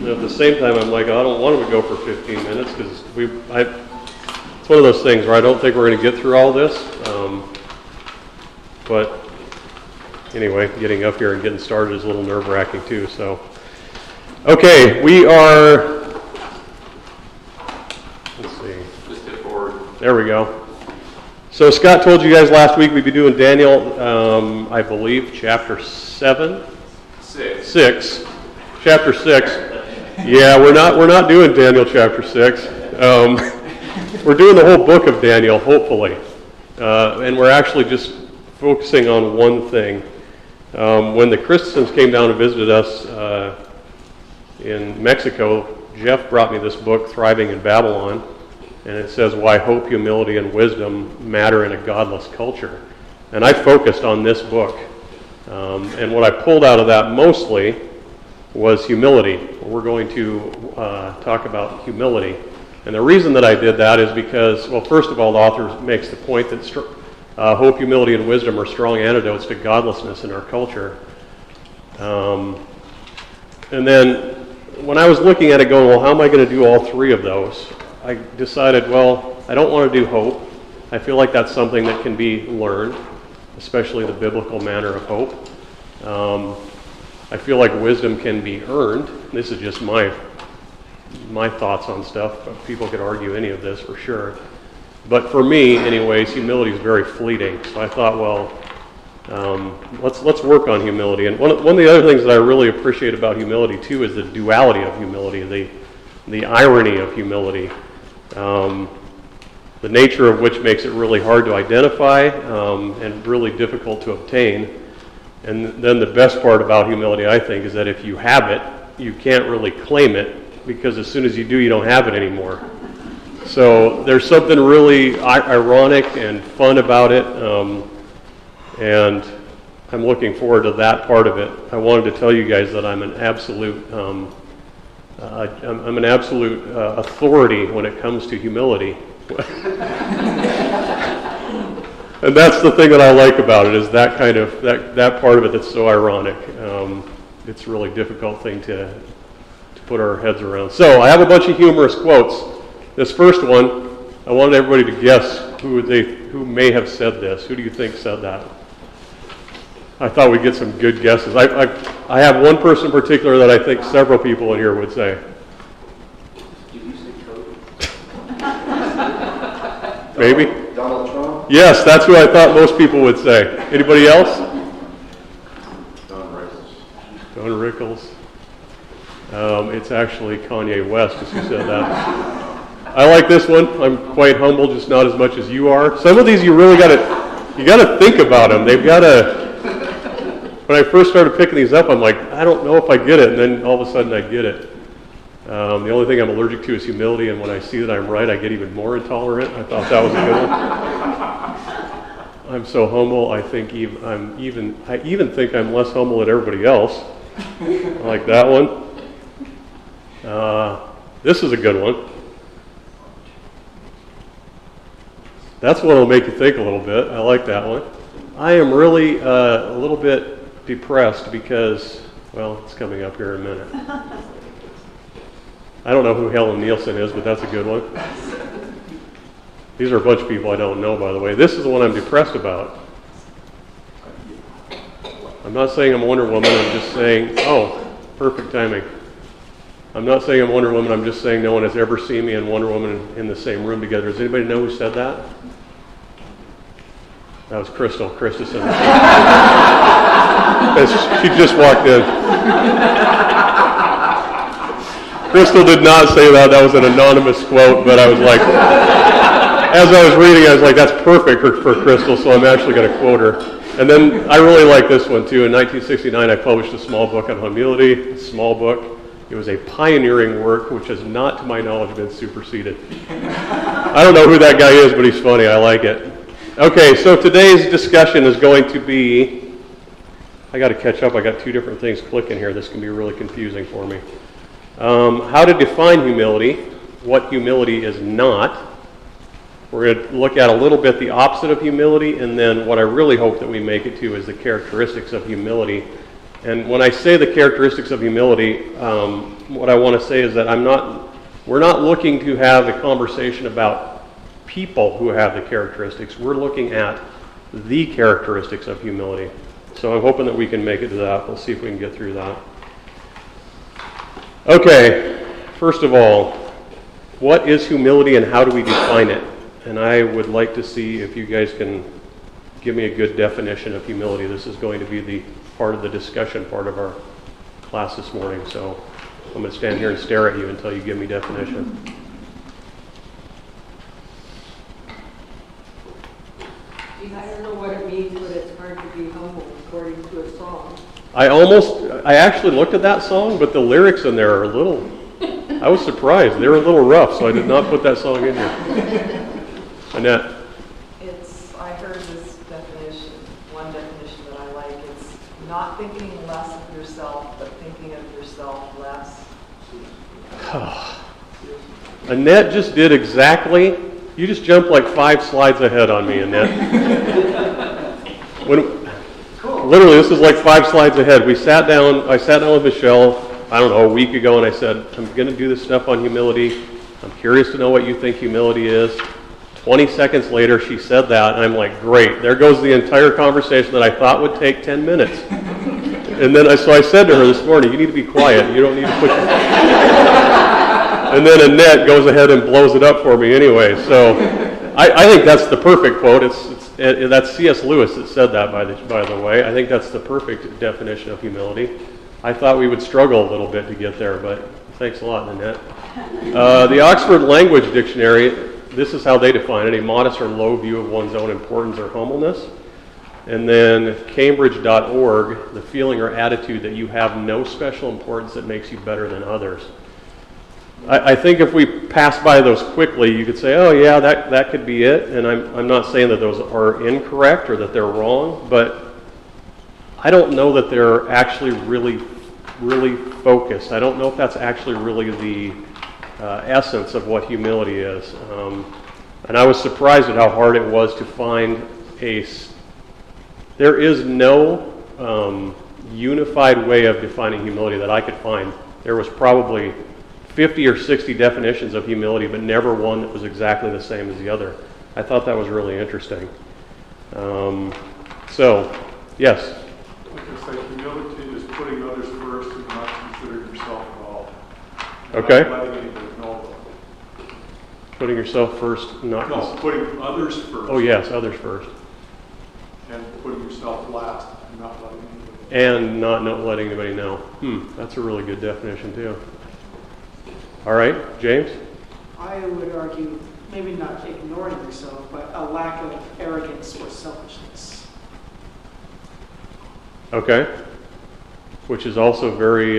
And at the same time, I'm like, I don't want them to go for 15 minutes because it's one of those things where I don't think we're going to get through all this. But anyway, getting up here and getting started is a little nerve-wracking too. So, okay, we are. Let's see. Just hit forward. There we go. So Scott told you guys last week we'd be doing Daniel, I believe, chapter 7. 6. Chapter 6. Yeah, we're not doing Daniel chapter 6. We're doing the whole book of Daniel, hopefully, and we're actually just focusing on one thing. When the Christians came down and visited us in Mexico, Jeff brought me this book, Thriving in Babylon, and it says why hope, humility, and wisdom matter in a godless culture. And I focused on this book. And what I pulled out of that mostly was humility. We're going to talk about humility. And the reason that I did that is because, well, first of all, the author makes the point that hope, humility, and wisdom are strong antidotes to godlessness in our culture. And then when I was looking at it going, well, how am I going to do all three of those? I decided, well, I don't want to do hope. I feel like that's something that can be learned, especially the biblical manner of hope. I feel like wisdom can be earned. This is just my thoughts on stuff. People could argue any of this for sure. But for me, anyways, humility is very fleeting. So I thought, well, let's work on humility. And one of the other things that I really appreciate about humility too is the duality of humility, the irony of humility, the nature of which makes it really hard to identify and really difficult to obtain. And then the best part about humility, I think, is that if you have it, you can't really claim it, because as soon as you do, you don't have it anymore. So there's something really ironic and fun about it, and I'm looking forward to that part of it. I wanted to tell you guys that I'm an absolute authority when it comes to humility. And that's the thing that I like about it, is that kind of that part of it that's so ironic. It's a really difficult thing to put our heads around. So I have a bunch of humorous quotes. This first one, I wanted everybody to guess who may have said this. Who do you think said that? I thought we'd get some good guesses. I have one person in particular that I think several people in here would say. Did you say Cody? Maybe? Donald Trump? Yes, that's who I thought most people would say. Anybody else? Don Rickles. It's actually Kanye West who said that. I like this one. I'm quite humble, just not as much as you are. Some of these you really got to think about them. They've got to. When I first started picking these up, I'm like, I don't know if I get it, and then all of a sudden I get it. The only thing I'm allergic to is humility, and when I see that I'm right, I get even more intolerant. I thought that was a good one. I'm so humble. I even think I'm less humble than everybody else. I like that one. This is a good one. That's one that'll make you think a little bit. I like that one. I am really a little bit depressed because, well, it's coming up here in a minute. I don't know who Helen Nielsen is, but that's a good one. These are a bunch of people I don't know, by the way. This is the one I'm depressed about. I'm not saying I'm Wonder Woman, I'm just saying, perfect timing. I'm not saying I'm Wonder Woman, I'm just saying no one has ever seen me and Wonder Woman in the same room together. Does anybody know who said that? That was Crystal Christensen. She just walked in. Crystal did not say that. That was an anonymous quote, but I was like, as I was reading, I was like, that's perfect for Crystal, so I'm actually going to quote her. And then I really like this one, too. In 1969, I published a small book on humility, a small book. It was a pioneering work, which has not, to my knowledge, been superseded. I don't know who that guy is, but he's funny. I like it. Okay, so today's discussion is going to be, I got to catch up. I got two different things clicking here. This can be really confusing for me. How to define humility, what humility is not. We're going to look at a little bit the opposite of humility, and then what I really hope that we make it to is the characteristics of humility And when I say the characteristics of humility, what I want to say is that we're not looking to have a conversation about people who have the characteristics. We're looking at the characteristics of humility. So I'm hoping that we can make it to that. We'll see if we can get through that. Okay, first of all, what is humility and how do we define it? And I would like to see if you guys can give me a good definition of humility. This is going to be the part of the discussion part of our class this morning. So I'm going to stand here and stare at you until you give me definition. I don't know what it means, but it's hard to be humble, according to a song. I actually looked at that song, but the lyrics in there are a little, I was surprised. They were a little rough, so I did not put that song in here. Annette. I heard this definition, one definition that I like, it's not thinking less of yourself, but thinking of yourself less. Annette just did exactly, you just jumped like 5 slides ahead on me, Annette. Literally, this is like 5 slides ahead. I sat down with Michelle, I don't know, a week ago, and I said, I'm going to do this stuff on humility. I'm curious to know what you think humility is. 20 seconds later, she said that, and I'm like, great. There goes the entire conversation that I thought would take 10 minutes. And then, so I said to her this morning, you need to be quiet. You don't need to push it. And then Annette goes ahead and blows it up for me anyway. So I think that's the perfect quote. That's C.S. Lewis that said that, by the way. I think that's the perfect definition of humility. I thought we would struggle a little bit to get there, but thanks a lot, Annette. The Oxford Language Dictionary, this is how they define it: a modest or low view of one's own importance or humbleness. And then Cambridge.org, the feeling or attitude that you have no special importance that makes you better than others. I think if we pass by those quickly, you could say, oh yeah, that could be it. And I'm not saying that those are incorrect or that they're wrong, but I don't know that they're actually really focused. I don't know if that's actually really the essence of what humility is. And I was surprised at how hard it was to find there is no unified way of defining humility that I could find. There was probably 50 or 60 definitions of humility, but never one that was exactly the same as the other. I thought that was really interesting. So, yes? Like I say, humility is putting others first and not considering yourself at all. Okay. Not letting anybody know. Putting yourself first, Putting others first. Oh yes, others first. And putting yourself last and not letting anybody know. And not letting anybody know. That's a really good definition too. All right, James? I would argue, maybe not ignoring yourself, but a lack of arrogance or selfishness. Okay. Which is also very,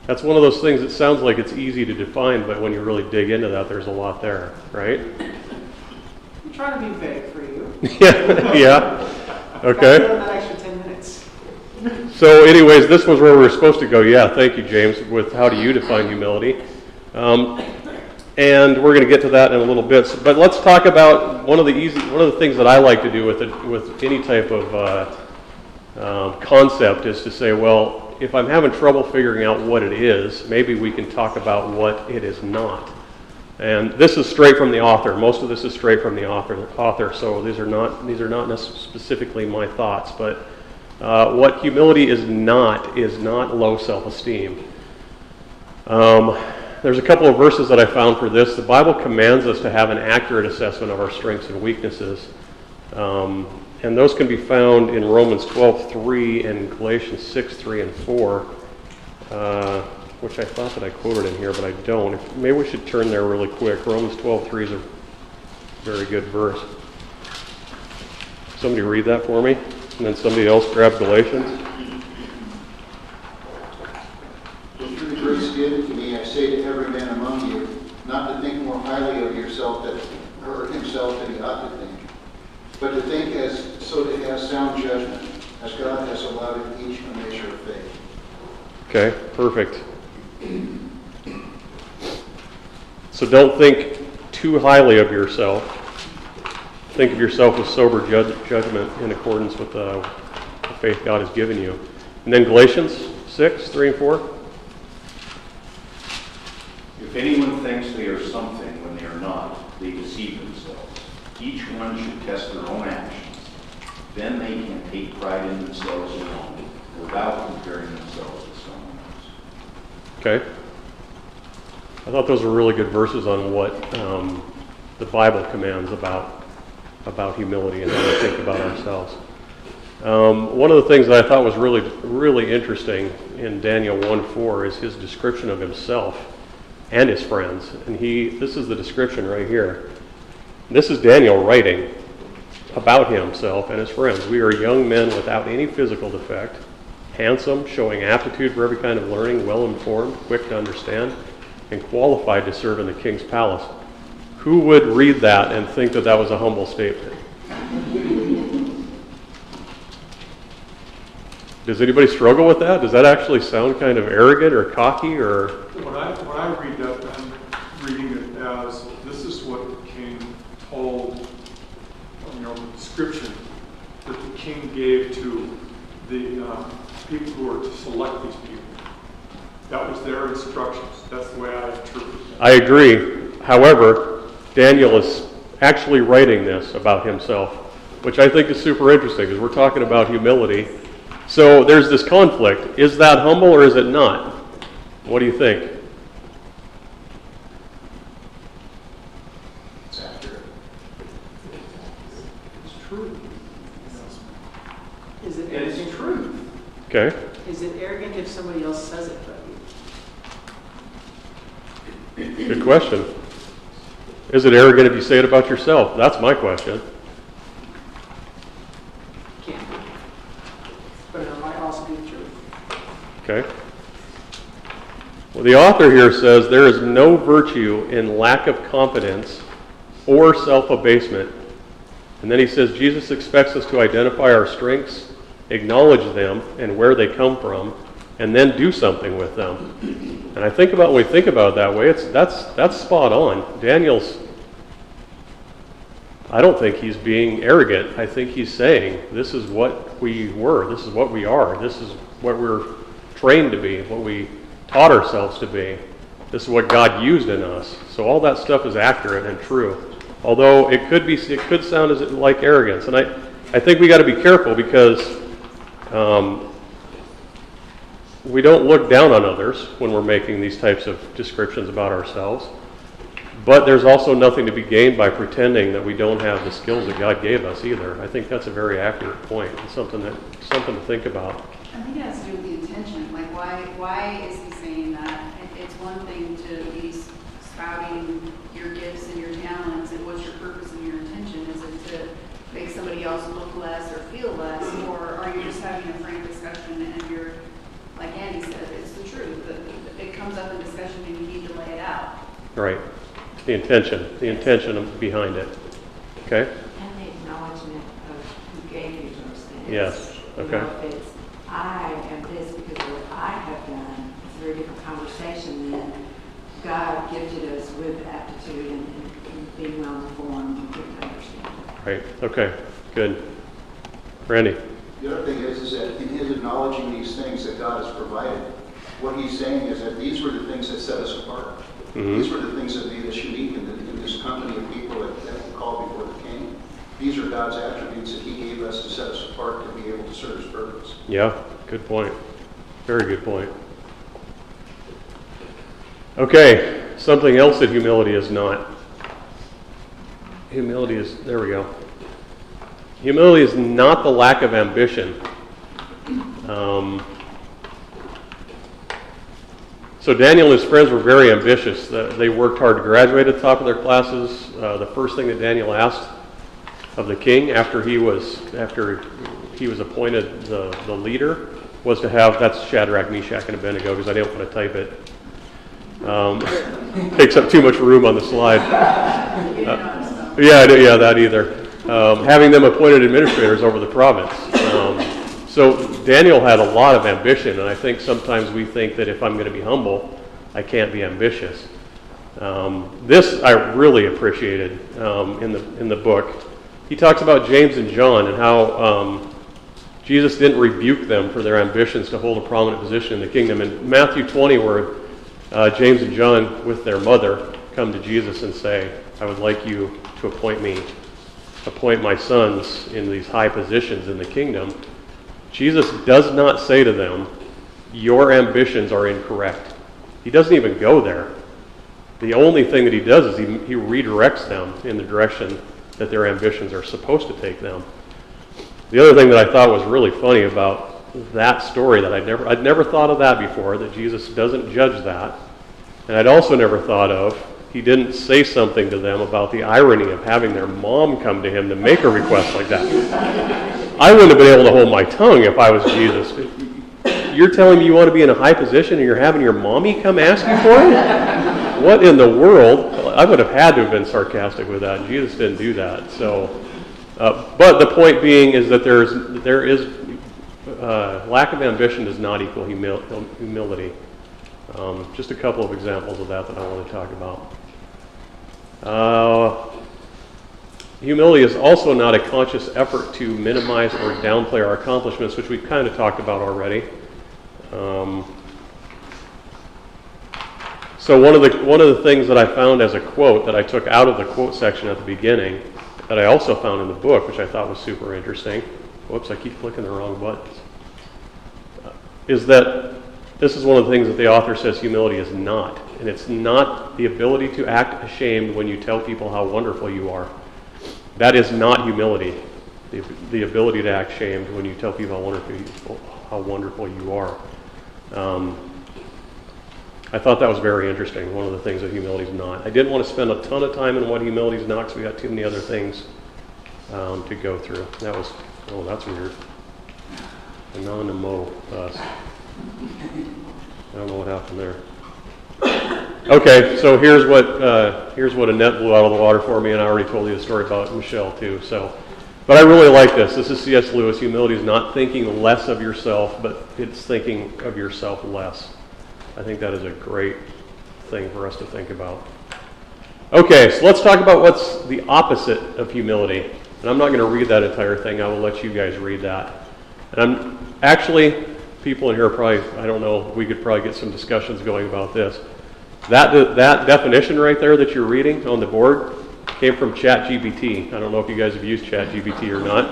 that's one of those things that sounds like it's easy to define, but when you really dig into that, there's a lot there, right? I'm trying to be vague for you. Yeah. Okay. That extra 10 minutes. So anyways, this was where we were supposed to go. Yeah, thank you, James, with how do you define humility? And we're going to get to that in a little bit. But let's talk about one of the things that I like to do with any type of concept is to say, well, if I'm having trouble figuring out what it is, maybe we can talk about what it is not. And this is straight from the author. Most of this is straight from the author. So these are not specifically my thoughts, but what humility is not low self-esteem. There's a couple of verses that I found for this. The Bible commands us to have an accurate assessment of our strengths and weaknesses. And those can be found in Romans 12:3 and Galatians 6:3 and 4, which I thought that I quoted in here, but I don't. Maybe we should turn there really quick. Romans 12:3 is a very good verse. Somebody read that for me, and then somebody else grab Galatians. But through the grace given to me, I say to every man among you, not to think more highly of yourself or himself than he ought to think, but to think so to have sound judgment, as God has allotted each a measure of faith. Okay, perfect. So don't think too highly of yourself. Think of yourself with sober judgment in accordance with faith God has given you. And then Galatians 6, 3 and 4. If anyone thinks they are something when they are not, they deceive themselves. Each one should test their own actions. Then they can take pride in themselves alone, without comparing themselves with someone else. Okay. I thought those were really good verses on what the Bible commands about humility and how to think about ourselves. One of the things that I thought was really interesting in Daniel 1:4 is his description of himself and his friends. And this is the description right here. This is Daniel writing about himself and his friends. We are young men without any physical defect, handsome, showing aptitude for every kind of learning, well-informed, quick to understand, and qualified to serve in the king's palace. Who would read that and think that that was a humble statement? Does anybody struggle with that? Does that actually sound kind of arrogant or cocky or? When I read that, I'm reading it as, this is what the king told, the description that the king gave to the people who are to select these people. That was their instructions. That's the way I interpret it. I agree. However, Daniel is actually writing this about himself, which I think is super interesting because we're talking about humility. So there's this conflict. Is that humble or is it not? What do you think? It's accurate. It's true. Is it It's arrogant? truth. Okay. Is it arrogant if somebody else says it but you? Good question. Is it arrogant if you say it about yourself? That's my question. Can't be. But it might also be the truth. Okay. Well, the author here says there is no virtue in lack of confidence or self-abasement. And then he says Jesus expects us to identify our strengths, acknowledge them and where they come from, and then do something with them. And I think about when we think about it that way, that's spot on. Daniel's, I don't think he's being arrogant. I think he's saying this is what we were, this is what we are, this is what we're trained to be, what we taught ourselves to be. This is what God used in us. So all that stuff is accurate and true. Although it could sound like arrogance. And I think we got to be careful because we don't look down on others when we're making these types of descriptions about ourselves. But there's also nothing to be gained by pretending that we don't have the skills that God gave us either. I think that's a very accurate point. It's something to think about. I think it has to do with the intention. Like, why is he saying that? It's one thing to be spouting your gifts and your talents, and what's your purpose and your intention? Is it to make somebody else look less or feel less, or are you just having a frank discussion and you're, like Andy said, it's the truth. It comes up in discussion and you need to lay it out. Right. The intention behind it. Okay? And the acknowledgement of who gave you those things. Yes. Okay. You know, if it's, I am this because of what I have done, it's a very different conversation than God gifted us with aptitude and being well informed and quick to understand. Right. Okay. Good. Randy. The other thing is that in his acknowledging these things that God has provided, what he's saying is that these were the things that set us apart. Mm-hmm. These were the things that made us unique in this company of people that we call before the King. These are God's attributes that he gave us to set us apart to be able to serve his purpose. Yeah. Good point. Very good point. Okay. Something else that humility is not. Humility is, there we go. Humility is not the lack of ambition. So Daniel and his friends were very ambitious. They worked hard to graduate at the top of their classes. The first thing that Daniel asked of the king after he was appointed the leader was to have, that's Shadrach, Meshach, and Abednego, because I didn't want to type it. Takes up too much room on the slide. Yeah, that either. Having them appointed administrators over the province. So Daniel had a lot of ambition, and I think sometimes we think that if I'm going to be humble, I can't be ambitious. This I really appreciated in the book. He talks about James and John and how Jesus didn't rebuke them for their ambitions to hold a prominent position in the kingdom. In Matthew 20, where James and John, with their mother, come to Jesus and say, I would like you to appoint my sons in these high positions in the kingdom, Jesus does not say to them, your ambitions are incorrect. He doesn't even go there. The only thing that he does is he redirects them in the direction that their ambitions are supposed to take them. The other thing that I thought was really funny about that story that I'd never thought of that before, that Jesus doesn't judge that. And I'd also never thought of, he didn't say something to them about the irony of having their mom come to him to make a request like that. I wouldn't have been able to hold my tongue if I was Jesus. You're telling me you want to be in a high position and you're having your mommy come ask you for it? What in the world? I would have had to have been sarcastic with that. Jesus didn't do that. So, but the point being is that there is lack of ambition does not equal humility. Just a couple of examples of that I want to talk about. Humility is also not a conscious effort to minimize or downplay our accomplishments, which we've kind of talked about already. So one of the things that I found as a quote that I took out of the quote section at the beginning, that I also found in the book, which I thought was super interesting. Whoops, I keep clicking the wrong buttons. Is that this is one of the things that the author says humility is not. And it's not the ability to act ashamed when you tell people how wonderful you are. That is not humility. The ability to act ashamed when you tell people how wonderful you are. I thought that was very interesting, one of the things that humility is not. I didn't want to spend a ton of time on what humility is not because we got too many other things to go through. That's weird. Anonymous. I don't know what happened there. Okay, so here's what Annette blew out of the water for me, and I already told you the story about Michelle too. But I really like this. This is C.S. Lewis. Humility is not thinking less of yourself, but it's thinking of yourself less. I think that is a great thing for us to think about. Okay, so let's talk about what's the opposite of humility. And I'm not going to read that entire thing. I will let you guys read that. And people in here probably, I don't know, we could probably get some discussions going about this. That definition right there that you're reading on the board came from ChatGPT. I don't know if you guys have used ChatGPT or not.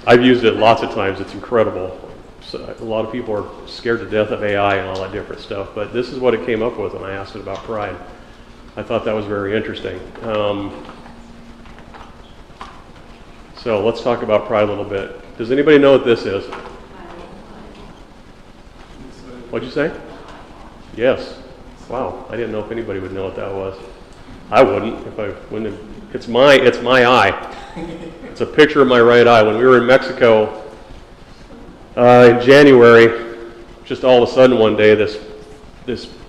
I've used it lots of times. It's incredible. So a lot of people are scared to death of AI and all that different stuff, but this is what it came up with when I asked it about pride. I thought that was very interesting. So let's talk about pride a little bit. Does anybody know what this is? What'd you say? Yes. Wow, I didn't know if anybody would know what that was. I wouldn't if I wouldn't have. It's my eye. It's a picture of my right eye. When we were in Mexico in January, just all of a sudden one day, this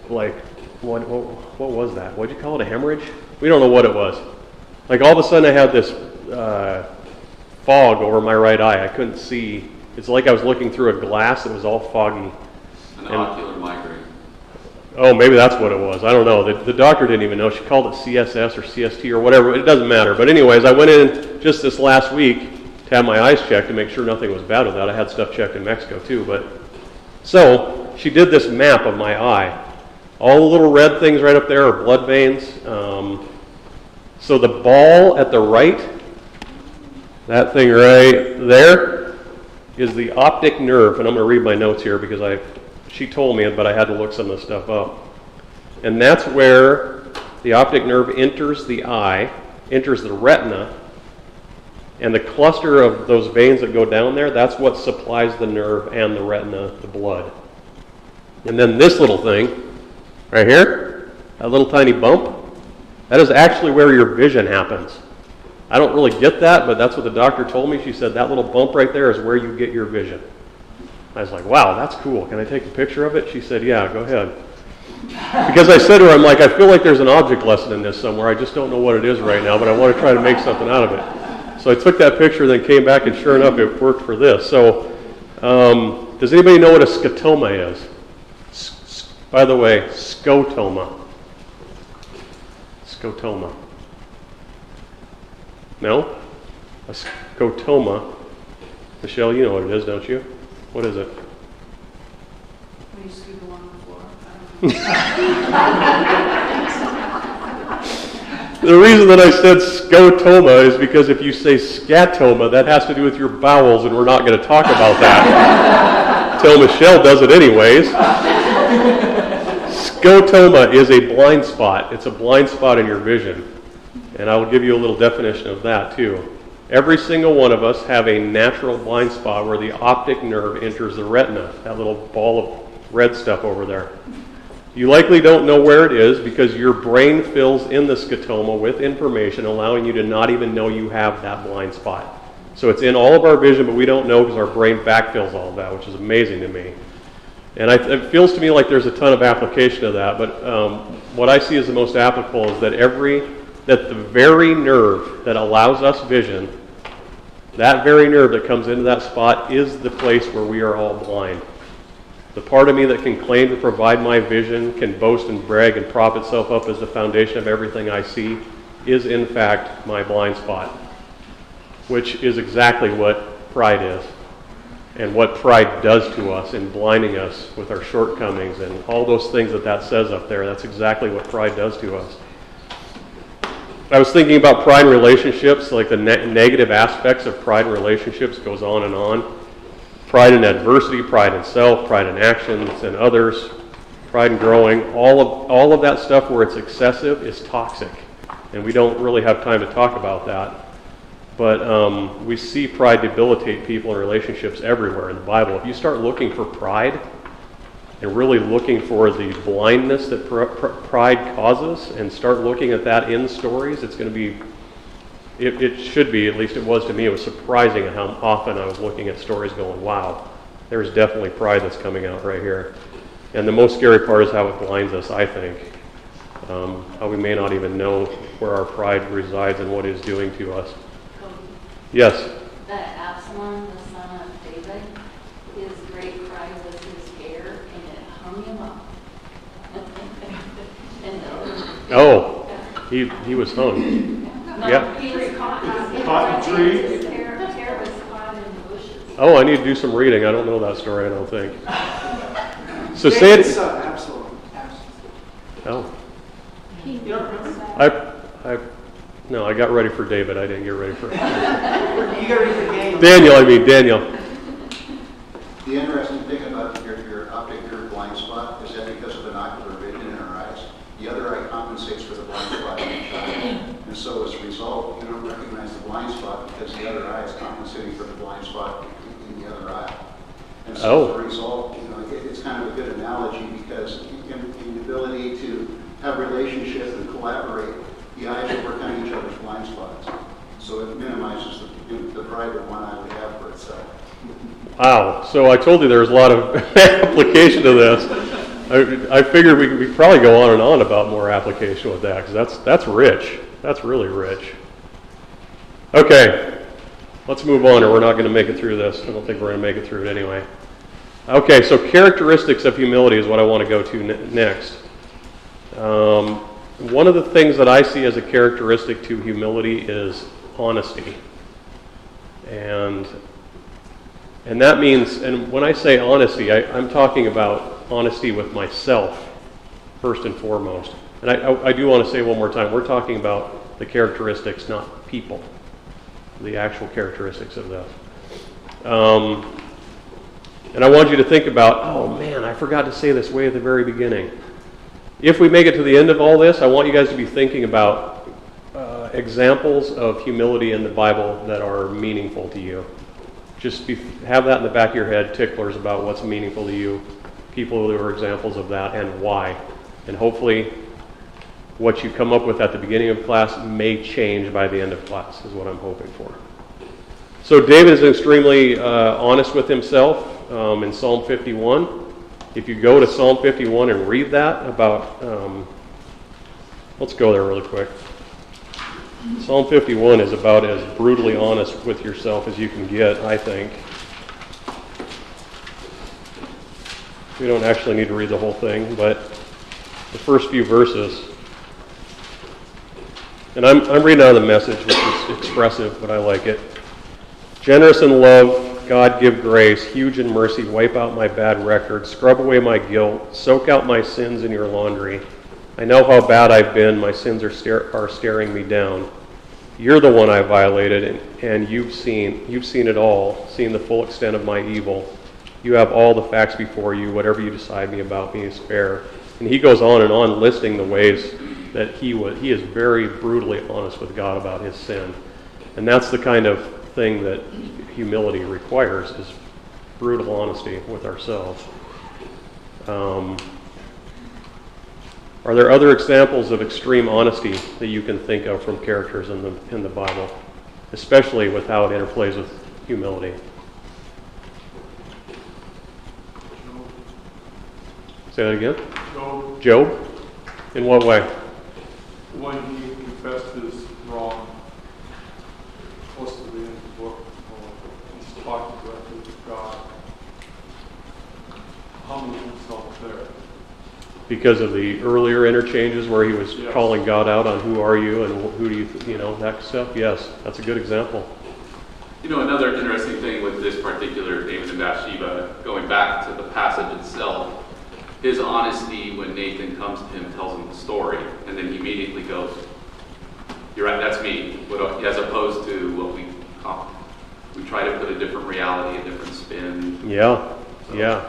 like what was that? What'd you call it? A hemorrhage? We don't know what it was. Like all of a sudden I had this fog over my right eye. I couldn't see. It's like I was looking through a glass that was all foggy. An ocular migraine. Oh, maybe that's what it was. I don't know. The doctor didn't even know. She called it CSS or CST or whatever. It doesn't matter. But anyways, I went in just this last week to have my eyes checked to make sure nothing was bad with that. I had stuff checked in Mexico too. So she did this map of my eye. All the little red things right up there are blood veins. So the ball at the right, that thing right there, is the optic nerve. And I'm going to read my notes here because she told me it, but I had to look some of the stuff up. And that's where the optic nerve enters the eye, enters the retina, and the cluster of those veins that go down there, that's what supplies the nerve and the retina, the blood. And then this little thing, right here, that little tiny bump, that is actually where your vision happens. I don't really get that, but that's what the doctor told me. She said that little bump right there is where you get your vision. I was like, wow, that's cool. Can I take a picture of it? She said, yeah, go ahead. Because I said to her, I'm like, I feel like there's an object lesson in this somewhere. I just don't know what it is right now, but I want to try to make something out of it. So I took that picture, then came back, and sure enough, it worked for this. So does anybody know what a scotoma is? By the way, scotoma. Scotoma. No? A scotoma Michelle, you know what it is, don't you? What is it? When you scoop along the floor. I The reason that I said scotoma is because if you say scatoma, that has to do with your bowels, and we're not going to talk about that. Till Michelle does it anyways. Scotoma is a blind spot. It's a blind spot in your vision. And I will give you a little definition of that too. Every single one of us have a natural blind spot where the optic nerve enters the retina, that little ball of red stuff over there. You likely don't know where it is because your brain fills in the scotoma with information, allowing you to not even know you have that blind spot. So it's in all of our vision, but we don't know because our brain backfills all of that, which is amazing to me. And it feels to me like there's a ton of application of that, but what I see as the most applicable is that the very nerve that allows us vision, that very nerve that comes into that spot is the place where we are all blind. The part of me that can claim to provide my vision, can boast and brag and prop itself up as the foundation of everything I see, is in fact my blind spot, which is exactly what pride is, and what pride does to us in blinding us with our shortcomings and all those things that says up there. That's exactly what pride does to us. I was thinking about pride in relationships, like the negative aspects of pride in relationships goes on and on. Pride in adversity, pride in self, pride in actions and others, pride in growing. All of that stuff where it's excessive is toxic. And we don't really have time to talk about that. But we see pride debilitate people in relationships everywhere in the Bible. If you start looking for pride and really looking for the blindness that pride causes and start looking at that in stories, it's going to be, it should be, at least it was to me, it was surprising how often I was looking at stories going, wow, there's definitely pride that's coming out right here. And the most scary part is how it blinds us, I think. How we may not even know where our pride resides and what it's doing to us. Yes? That Absalom, the son of David, his great pride was his hair, and it hung him up. Oh, he was hung. No, Yeah. he was caught. Cotton tree? His hair was caught in the bushes. Oh, I need to do some reading. I don't know that story, I don't think. So say David's it. son, Absalom. Oh. You don't remember? No, I got ready for David. I didn't get ready for You got to read the game. Daniel. The interesting thing about your optic nerve blind spot is that because of binocular vision in our eyes, the other eye compensates for the blind spot in each eye. And so as a result, you don't recognize the blind spot because the other eye is compensating for the blind spot in the other eye. And so as a result, it's kind of a good analogy because in the ability to have relationship and collaborate, the eyes are working on each other's blind spots. So it minimizes the pride that one eye would have for itself. Wow. So I told you there's a lot of application to this. I figured we could probably go on and on about more application with that because that's rich. That's really rich. Okay. Let's move on or we're not going to make it through this. I don't think we're going to make it through it anyway. Okay, so characteristics of humility is what I want to go to next. One of the things that I see as a characteristic to humility is honesty. And that means, and when I say honesty, I'm talking about honesty with myself, first and foremost. And I do want to say one more time, we're talking about the characteristics, not people. The actual characteristics of that. And I want you to think about, oh man, I forgot to say this way at the very beginning. If we make it to the end of all this, I want you guys to be thinking about examples of humility in the Bible that are meaningful to you. Just have that in the back of your head, ticklers about what's meaningful to you, people who are examples of that, and why. And hopefully what you come up with at the beginning of class may change by the end of class, is what I'm hoping for. So David is extremely honest with himself in Psalm 51. If you go to Psalm 51 and read that about, let's go there really quick. Psalm 51 is about as brutally honest with yourself as you can get, I think. We don't actually need to read the whole thing, but the first few verses. And I'm reading out of the Message, which is expressive, but I like it. Generous in love, God, give grace, huge in mercy, wipe out my bad record, scrub away my guilt, soak out my sins in your laundry. I know how bad I've been, my sins are staring me down. You're the one I violated, and you've seen it all, seen the full extent of my evil. You have all the facts before you. Whatever you decide about me is fair. And he goes on and on listing the ways that he is very brutally honest with God about his sin. And that's the kind of thing that humility requires, is brutal honesty with ourselves. Are there other examples of extreme honesty that you can think of from characters in the Bible, especially with how it interplays with humility? Say that again? Job? In what way? When he confessed his wrong, close to the end of the book, he's talking directly with God, humbling himself there. Because of the earlier interchanges where he was Yes. calling God out on who are you and who do you that stuff? Yes, that's a good example. Another interesting thing with this particular David and Bathsheba, going back to the passage itself, his honesty when Nathan comes to him, tells him the story, and then he immediately goes, "You're right, that's me," as opposed to what we try to put a different reality, a different spin. Yeah.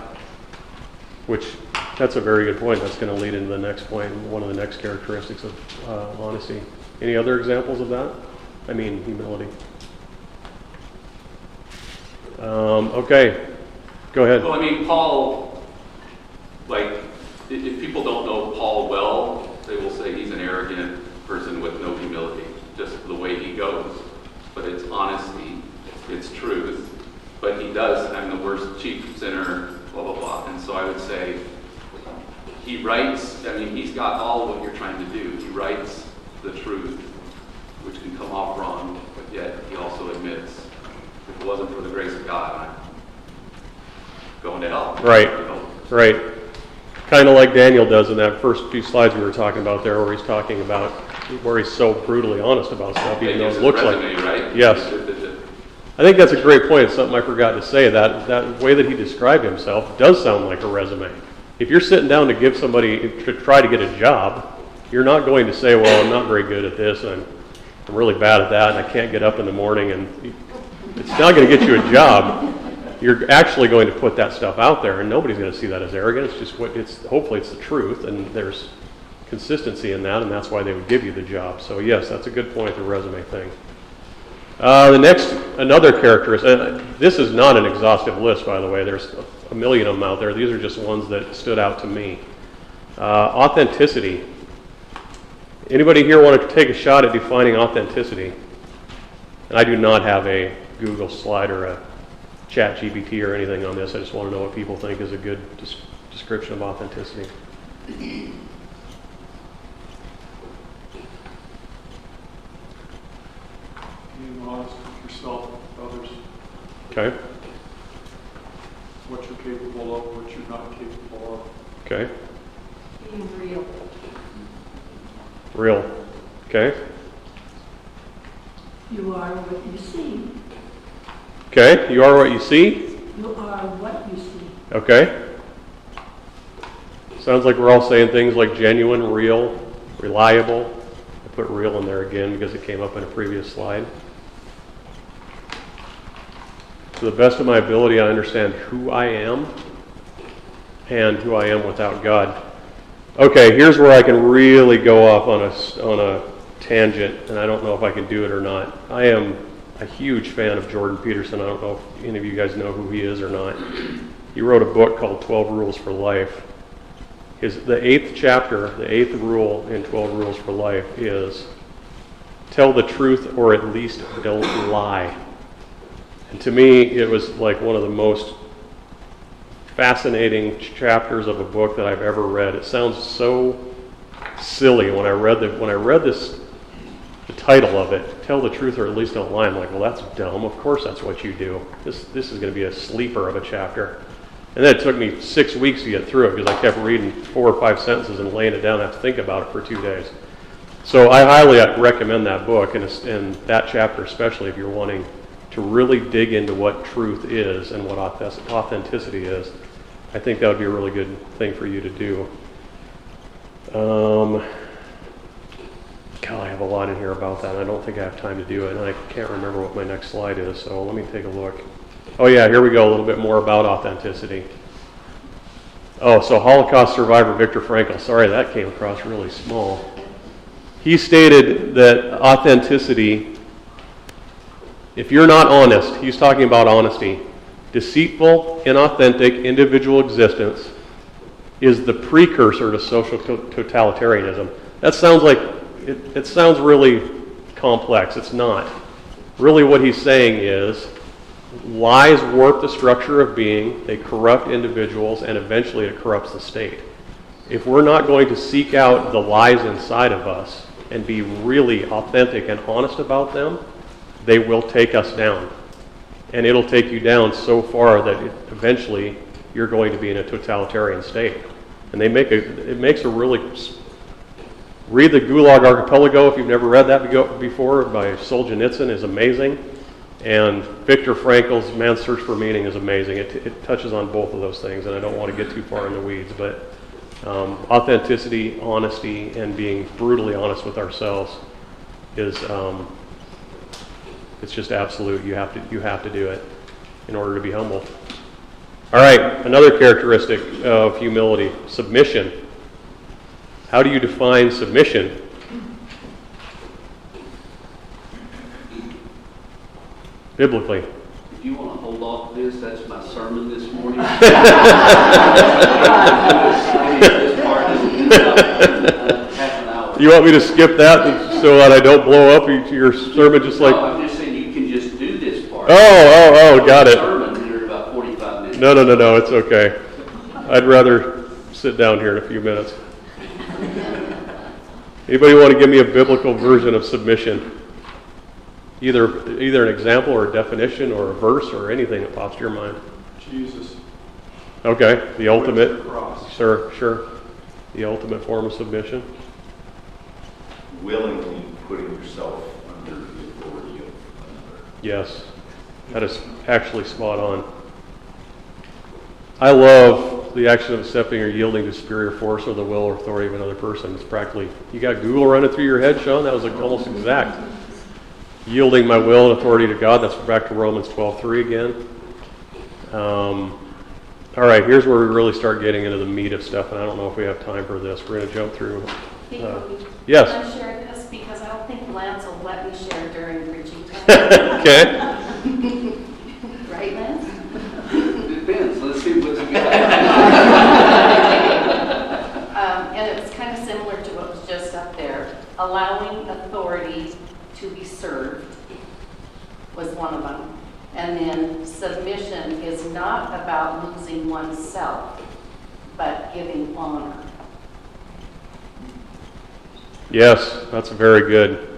Which, that's a very good point. That's going to lead into the next point, one of the next characteristics of honesty. Any other examples of that? I mean, humility. Okay, go ahead. Well, Paul, if people don't know Paul well, they will say he's an arrogant person with no humility, just the way he goes. But it's honesty, it's truth. But he does, I'm the worst chief sinner, blah, blah, blah. And so I would say he writes, he's got all of what you're trying to do. He writes the truth, which can come off wrong, but yet he also admits, if it wasn't for the grace of God, I'm going to hell. Right. Kind of like Daniel does in that first few slides we were talking about there, where he's talking about where he's so brutally honest about stuff, even though it looks resume, like. Right? Yes. I think that's a great point. It's something I forgot to say. That way that he described himself does sound like a resume. If you're sitting down to give somebody, to try to get a job, you're not going to say, well, I'm not very good at this, and I'm really bad at that, and I can't get up in the morning, and it's not going to get you a job. You're actually going to put that stuff out there, and nobody's going to see that as arrogant. It's just hopefully it's the truth, and there's consistency in that, and that's why they would give you the job. So yes, that's a good point, the resume thing. Another characteristic, and this is not an exhaustive list, by the way. There's a million of them out there. These are just ones that stood out to me. Authenticity. Anybody here want to take a shot at defining authenticity? And I do not have a Google slide or a Chat GPT or anything on this. I just want to know what people think is a good description of authenticity. Being honest with yourself, with others, Okay. what you're capable of, what you're not capable of. Okay. Being real. Real. Okay. You are what you see. Okay. You are what you see. You are what you see. Okay. Sounds like we're all saying things like genuine, real, reliable. I put real in there again because it came up in a previous slide. To the best of my ability, I understand who I am and who I am without God. Okay, here's where I can really go off on a tangent, and I don't know if I can do it or not. I am a huge fan of Jordan Peterson. I don't know if any of you guys know who he is or not. He wrote a book called 12 Rules for Life. The 8th chapter, the 8th rule in 12 Rules for Life is tell the truth or at least don't lie. And to me, it was like one of the most fascinating chapters of a book that I've ever read. It sounds so silly when I read this, the title of it, tell the truth or at least don't lie. I'm like, well, that's dumb. Of course that's what you do. This is going to be a sleeper of a chapter. And then it took me 6 weeks to get through it because I kept reading 4 or 5 sentences and laying it down. I have to think about it for 2 days. So I highly recommend that book and that chapter, especially if you're wanting to really dig into what truth is and what authenticity is, I think that would be a really good thing for you to do. God, I have a lot in here about that. I don't think I have time to do it, and I can't remember what my next slide is, so let me take a look. Oh yeah, here we go, a little bit more about authenticity. Oh, so Holocaust survivor Viktor Frankl. Sorry, that came across really small. He stated that authenticity, if you're not honest, he's talking about honesty, deceitful, inauthentic individual existence is the precursor to social totalitarianism. That sounds like, it sounds really complex. It's not. Really what he's saying is, lies warp the structure of being, they corrupt individuals, and eventually it corrupts the state. If we're not going to seek out the lies inside of us and be really authentic and honest about them, they will take us down. And it'll take you down so far that eventually you're going to be in a totalitarian state. And it makes a really... Read the Gulag Archipelago if you've never read that before by Solzhenitsyn is amazing. And Viktor Frankl's Man's Search for Meaning is amazing. It touches on both of those things, and I don't want to get too far in the weeds, but authenticity, honesty, and being brutally honest with ourselves is it's just absolute. You have to do it in order to be humble. All right, another characteristic of humility, submission. How do you define submission? Biblically. If you want to hold off this, that's my sermon this morning. You want me to skip that so that I don't blow up your sermon just like... No, I'm just saying you can just do this part. Oh, got it. Sermon here in about 45 minutes. No, it's okay. I'd rather sit down here in a few minutes. Anybody want to give me a biblical version of submission? Either an example or a definition or a verse or anything that pops to your mind. Jesus. Okay, the ultimate. The cross. Sure. The ultimate form of submission. Willingly putting yourself under the authority of another. Yes, that is actually spot on. I love the action of accepting or yielding to superior force or the will or authority of another person. It's practically, you got Google running through your head, Sean? That was like almost exact. Yielding my will and authority to God, that's back to Romans 12:3 again. All right, here's where we really start getting into the meat of stuff, and I don't know if we have time for this. We're going to jump through. Yes? I'm sharing this because I don't think Lance will let me share during preaching time. Okay. Right, Lance? Depends. Let's see what you got. And it was kind of similar to what was just up there. Allowing authority to be served was one of them. And then submission is not about losing oneself, but giving honor. Yes, that's very good.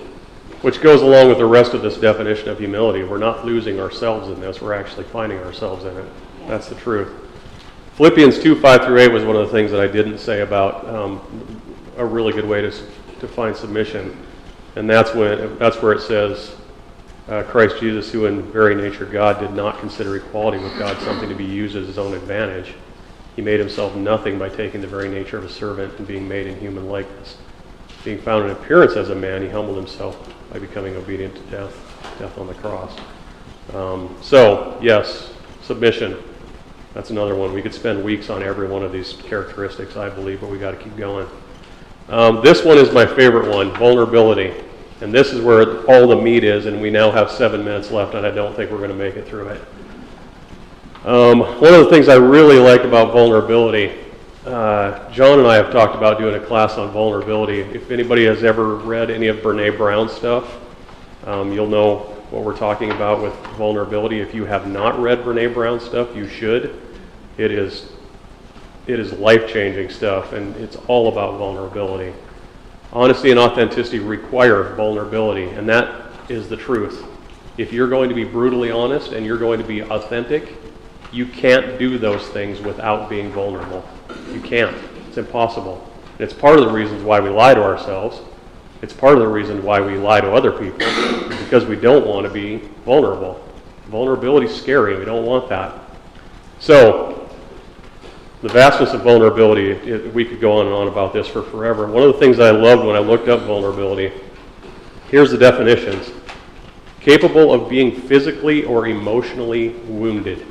Which goes along with the rest of this definition of humility. We're not losing ourselves in this, we're actually finding ourselves in it. Yes. That's the truth. Philippians 2:5-8 was one of the things that I didn't say about a really good way to find submission. And that's where it says, Christ Jesus, who in very nature God, did not consider equality with God something to be used as his own advantage. He made himself nothing by taking the very nature of a servant and being made in human likeness. Being found in appearance as a man, he humbled himself by becoming obedient to death on the cross. So, yes, submission. That's another one. We could spend weeks on every one of these characteristics, I believe, but we got to keep going. This one is my favorite one, vulnerability. And this is where all the meat is, and we now have 7 minutes left, and I don't think we're going to make it through it. One of the things I really like about vulnerability, John and I have talked about doing a class on vulnerability. If anybody has ever read any of Brene Brown's stuff, you'll know what we're talking about with vulnerability. If you have not read Brene Brown's stuff, you should. It is life-changing stuff, and it's all about vulnerability. Honesty and authenticity require vulnerability, and that is the truth. If you're going to be brutally honest and you're going to be authentic, you can't do those things without being vulnerable. You can't. It's impossible. And it's part of the reasons why we lie to ourselves. It's part of the reason why we lie to other people, because we don't want to be vulnerable. Vulnerability is scary. We don't want that. So, the vastness of vulnerability, we could go on and on about this for forever. One of the things I loved when I looked up vulnerability, here's the definitions. Capable of being physically or emotionally wounded.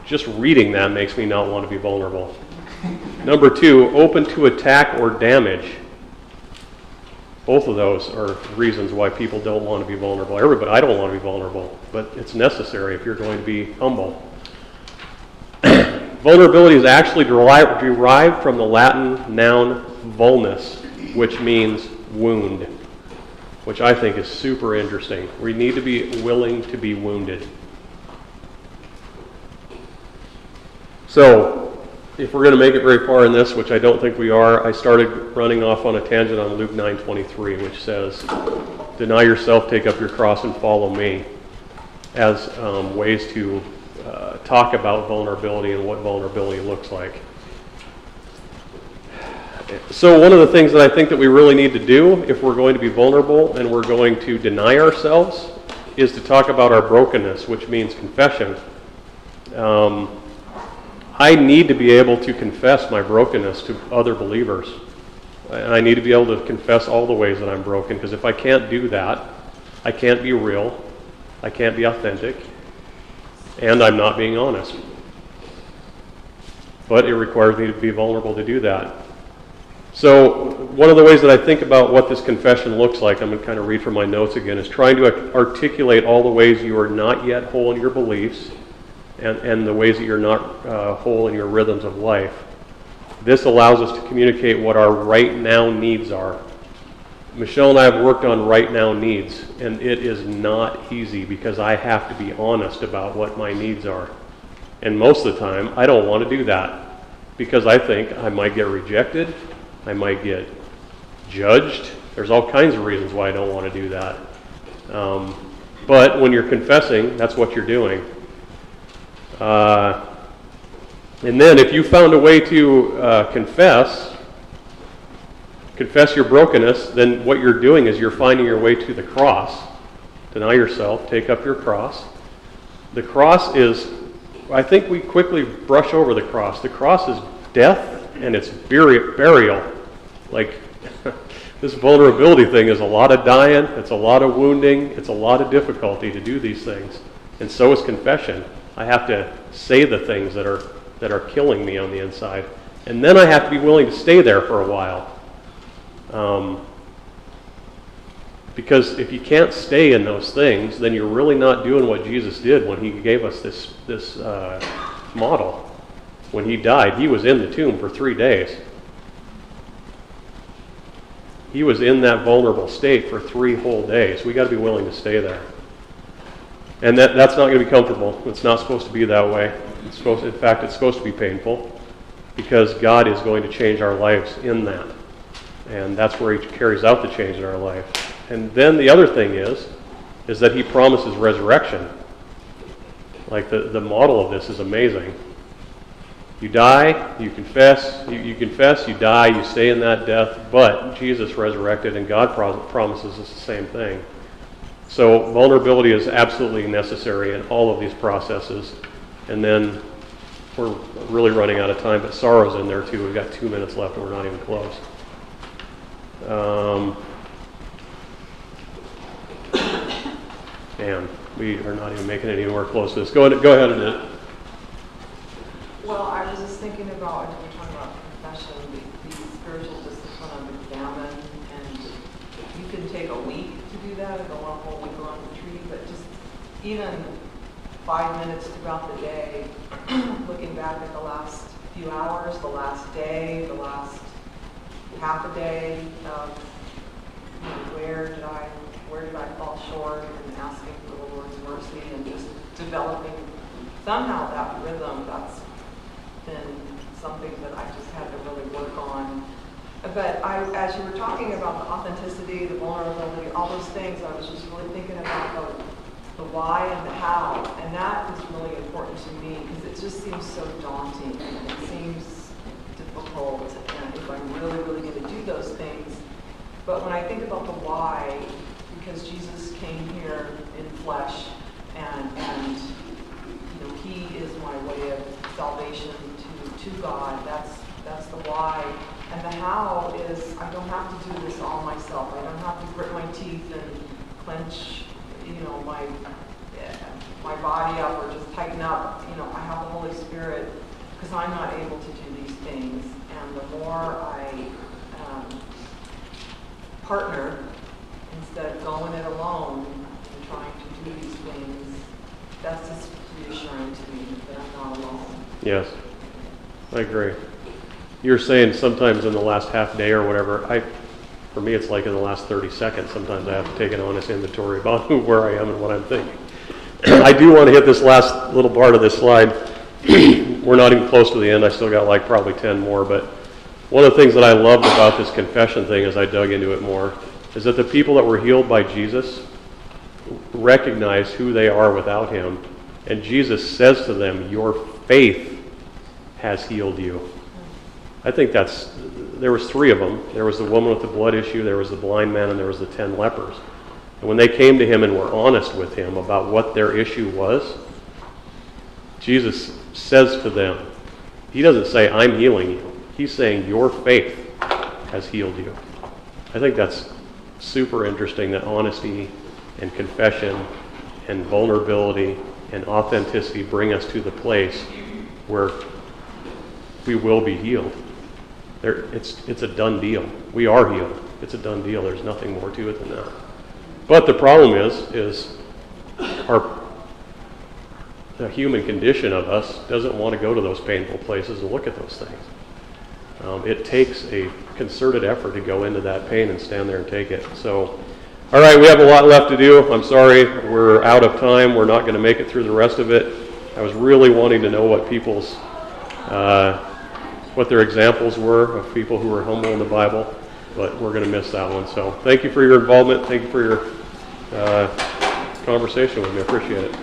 Just reading that makes me not want to be vulnerable. Number 2, open to attack or damage. Both of those are reasons why people don't want to be vulnerable. I don't want to be vulnerable, but it's necessary if you're going to be humble. Vulnerability is actually derived from the Latin noun vulnus, which means wound, which I think is super interesting. We need to be willing to be wounded. So, if we're going to make it very far in this, which I don't think we are, I started running off on a tangent on Luke 9:23, which says, deny yourself, take up your cross, and follow me, as ways to talk about vulnerability and what vulnerability looks like. So one of the things that I think that we really need to do if we're going to be vulnerable and we're going to deny ourselves is to talk about our brokenness, which means confession. I need to be able to confess my brokenness to other believers. And I need to be able to confess all the ways that I'm broken, because if I can't do that, I can't be real, I can't be authentic, and I'm not being honest. But it requires me to be vulnerable to do that. So one of the ways that I think about what this confession looks like, I'm going to kind of read from my notes again, is trying to articulate all the ways you are not yet whole in your beliefs, and the ways that you're not whole in your rhythms of life. This allows us to communicate what our right now needs are. Michelle and I have worked on right now needs, and it is not easy because I have to be honest about what my needs are. And most of the time, I don't want to do that because I think I might get rejected, I might get judged. There's all kinds of reasons why I don't want to do that. But when you're confessing, that's what you're doing. And then if you found a way to confess your brokenness, then what you're doing is you're finding your way to the cross. Deny yourself, take up your cross. The cross is, I think we quickly brush over the cross. The cross is death and it's burial. Like, this vulnerability thing is a lot of dying, it's a lot of wounding, it's a lot of difficulty to do these things. And so is confession. I have to say the things that are killing me on the inside. And then I have to be willing to stay there for a while. Because if you can't stay in those things, then you're really not doing what Jesus did when he gave us this model. When he died, he was in the tomb for 3 days. He was in that vulnerable state for 3 whole days. We got to be willing to stay there. And that's not going to be comfortable. It's not supposed to be that way. In fact, it's supposed to be painful because God is going to change our lives in that. And that's where he carries out the change in our life. And then the other thing is that he promises resurrection. Like the model of this is amazing. You die, you confess, you die, you stay in that death, but Jesus resurrected and God promises us the same thing. So vulnerability is absolutely necessary in all of these processes. And then we're really running out of time, but sorrow's in there too. We've got 2 minutes left and we're not even close. Man, we are not even making it anywhere close to this. Go ahead, Annette. Well, I was just thinking about, when we're talking about confession, the spiritual discipline of examine, and you can take a week to do that and go on a whole week on retreat, but just even 5 minutes throughout the day, looking back at the last few hours, the last day, the last half a day, where did I fall short, and asking for the Lord's mercy, and just developing somehow that rhythm. That's been something that I just had to really work on. But as you were talking about the authenticity, the vulnerability, all those things, I was just really thinking about the why and the how, and that is really important to me because it just seems so daunting and it seems difficult, and if I'm really, really going to do those things. But when I think about the why, because Jesus came here in flesh, and he is my way of salvation to God. That's the why. And the how is I don't have to do this all myself. I don't have to grit my teeth and clench, my body up or just tighten up. I have the Holy Spirit because I'm not able to do these things. And the more I partner instead of going it alone and trying to do these things, that's just reassuring to me that I'm not alone. Yes, I agree. You're saying sometimes in the last half day or whatever, for me it's like in the last 30 seconds, sometimes I have to take an honest inventory about where I am and what I'm thinking. I do want to hit this last little part of this slide. We're not even close to the end. I still got like probably 10 more, but one of the things that I loved about this confession thing as I dug into it more is that the people that were healed by Jesus recognize who they are without him, and Jesus says to them, your faith has healed you. I think there was 3 of them. There was the woman with the blood issue, there was the blind man, and there was the 10 lepers. And when they came to him and were honest with him about what their issue was, Jesus says to them, he doesn't say, I'm healing you. He's saying, your faith has healed you. I think that's super interesting that honesty and confession and vulnerability and authenticity bring us to the place where we will be healed. It's a done deal. We are healed. It's a done deal. There's nothing more to it than that. But the problem is the human condition of us doesn't want to go to those painful places and look at those things. It takes a concerted effort to go into that pain and stand there and take it. So, all right, we have a lot left to do. I'm sorry, we're out of time. We're not going to make it through the rest of it. I was really wanting to know what people's, what their examples were of people who were humble in the Bible, but we're going to miss that one. So, thank you for your involvement. Thank you for your conversation with me. I appreciate it.